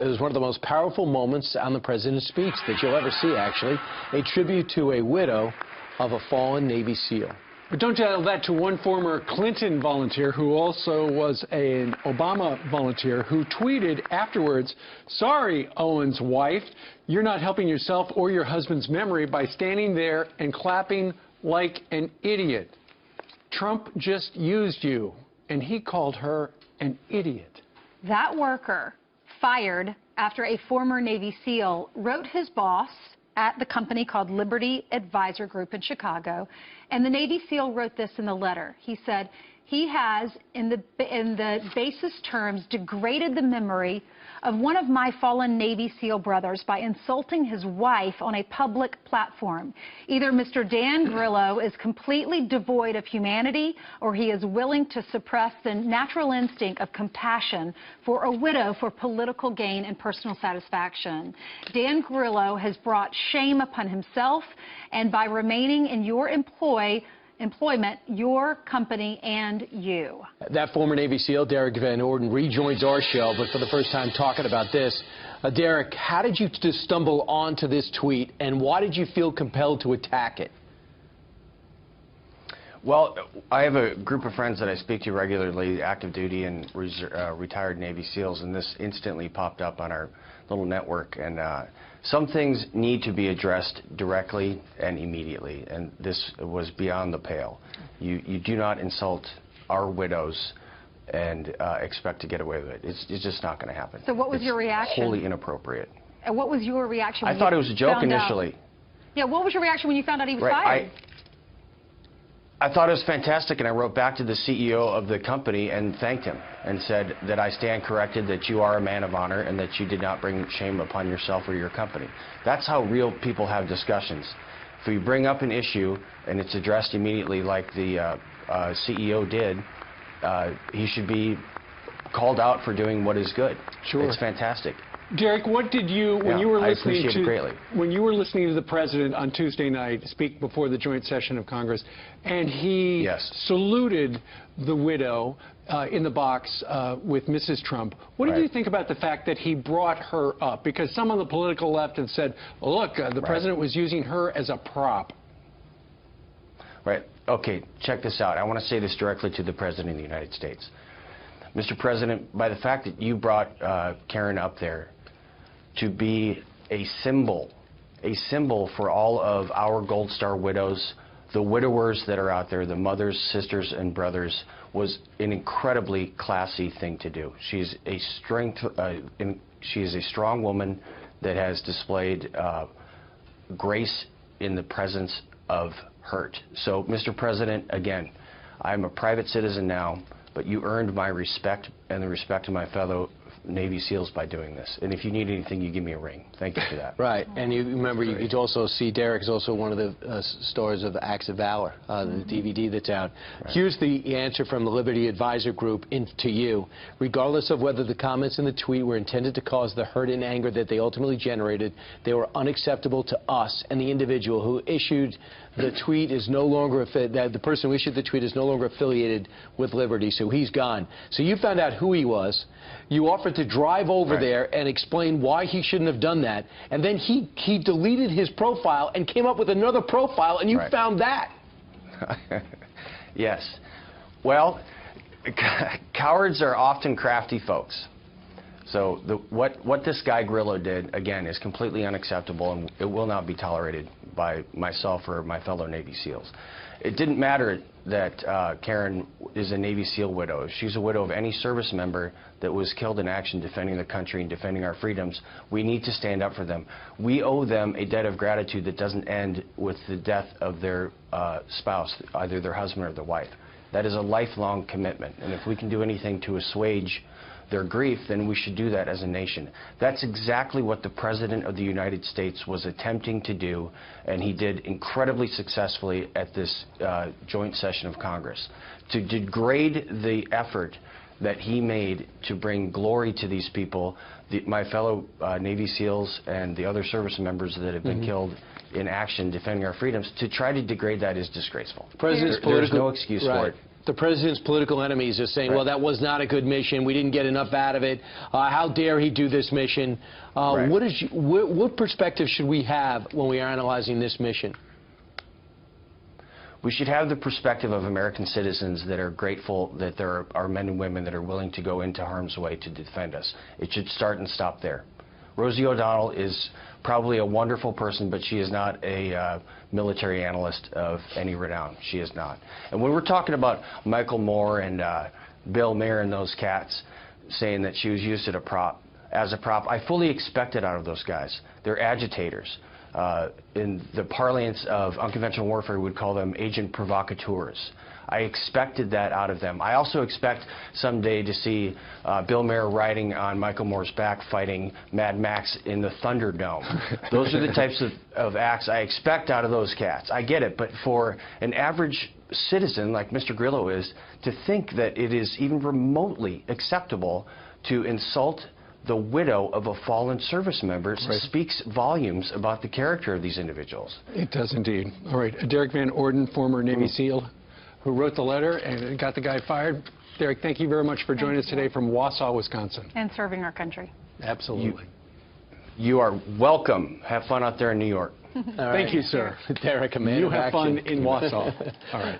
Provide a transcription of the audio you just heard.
It was one of the most powerful moments on the president's speech that you'll ever see, actually. A tribute to a widow of a fallen Navy SEAL. But don't tell that to one former Clinton volunteer who also was an Obama volunteer who tweeted afterwards, "Sorry, Owen's wife, you're not helping yourself or your husband's memory by standing there and clapping like an idiot. Trump just used you," and he called her an idiot. That worker, fired after a former Navy SEAL wrote his boss at the company called Liberty Advisor Group in Chicago, and the Navy SEAL wrote this in the letter. He said, "He has, in the basest terms, degraded the memory of one of my fallen Navy SEAL brothers by insulting his wife on a public platform. Either Mr. Dan Grillo is completely devoid of humanity, or he is willing to suppress the natural instinct of compassion for a widow for political gain and personal satisfaction. Dan Grillo has brought shame upon himself, and by remaining in your employment, your company, and you." That former Navy SEAL, Derek Van Orden, rejoins our show, but for the first time talking about this. Derek, how did you just stumble onto this tweet, and why did you feel compelled to attack it? Well, I have a group of friends that I speak to regularly, active duty and retired Navy SEALs, and this instantly popped up on our little network. And some things need to be addressed directly and immediately, and this was beyond the pale. You do not insult our widows and expect to get away with it. It's just not going to happen. So what was your reaction? Wholly inappropriate. And what was your reaction? I thought it was a joke initially. Yeah, what was your reaction when you found out he was fired? I thought it was fantastic, and I wrote back to the CEO of the company and thanked him and said that I stand corrected, that you are a man of honor, and that you did not bring shame upon yourself or your company. That's how real people have discussions. If you bring up an issue and it's addressed immediately like the CEO did, he should be called out for doing what is good. Sure. It's fantastic. Derek, what did you, when you were listening to the president on Tuesday night speak before the joint session of Congress, and he saluted the widow in the box with Mrs. Trump, what did you think about the fact that he brought her up? Because some on the political left have said, well, look, the president was using her as a prop. Right. Okay, check this out. I want to say this directly to the President of the United States. Mr. President, by the fact that you brought Karen up there to be a symbol for all of our Gold Star widows, the widowers that are out there, the mothers, sisters, and brothers, was an incredibly classy thing to do. She's a strong woman that has displayed grace in the presence of hurt. So, Mr. President, again, I'm a private citizen now, but you earned my respect and the respect of my fellow Navy SEALs by doing this. And if you need anything, you give me a ring. Thank you for that. Right. And you remember, you could also see Derek is also one of the stars of Acts of Valor, the DVD that's out. Right. Here's the answer from the Liberty Advisor Group to you. Regardless of whether the comments in the tweet were intended to cause the hurt and anger that they ultimately generated, they were unacceptable to us, and the individual who issued the tweet is no longer, the person who issued the tweet is no longer affiliated with Liberty, so he's gone. So you found out who he was. You offered to drive over there and explain why he shouldn't have done that, and then he deleted his profile and came up with another profile, and you found that. Yes. Well, cowards are often crafty folks. So what this guy Grillo did, again, is completely unacceptable, and it will not be tolerated by myself or my fellow Navy SEALs. It didn't matter that Karen is a Navy SEAL widow. She's a widow of any service member that was killed in action defending the country and defending our freedoms. We need to stand up for them. We owe them a debt of gratitude that doesn't end with the death of their spouse, either their husband or their wife. That is a lifelong commitment, and if we can do anything to assuage their grief, then we should do that as a nation. That's exactly what the President of the United States was attempting to do, and he did incredibly successfully at this joint session of Congress. To degrade the effort that he made to bring glory to these people, my fellow Navy SEALs and the other service members that have been killed in action defending our freedoms, to try to degrade that is disgraceful. There's no excuse for it. The president's political enemies are saying, Right. well, that was not a good mission. We didn't get enough out of it. How dare he do this mission? Right. What perspective should we have when we are analyzing this mission? We should have the perspective of American citizens that are grateful that there are men and women that are willing to go into harm's way to defend us. It should start and stop there. Rosie O'Donnell is probably a wonderful person, but she is not a military analyst of any renown. She is not. And when we're talking about Michael Moore and Bill Maher and those cats saying that she was used as a prop, I fully expect it out of those guys. They're agitators. In the parlance of unconventional warfare, we would call them agent provocateurs. I expected that out of them. I also expect someday to see Bill Maher riding on Michael Moore's back fighting Mad Max in the Thunderdome. Those are the types of acts I expect out of those cats. I get it, but for an average citizen like Mr. Grillo is, to think that it is even remotely acceptable to insult the widow of a fallen service member Right. speaks volumes about the character of these individuals. It does indeed. All right, Derek Van Orden, former Navy SEAL, who wrote the letter and got the guy fired. Derek, thank you very much for joining us today from Wausau, Wisconsin. And serving our country. Absolutely. You are welcome. Have fun out there in New York. All right. Thank you, sir. Derek, a man You of have action. fun in Wausau. All right.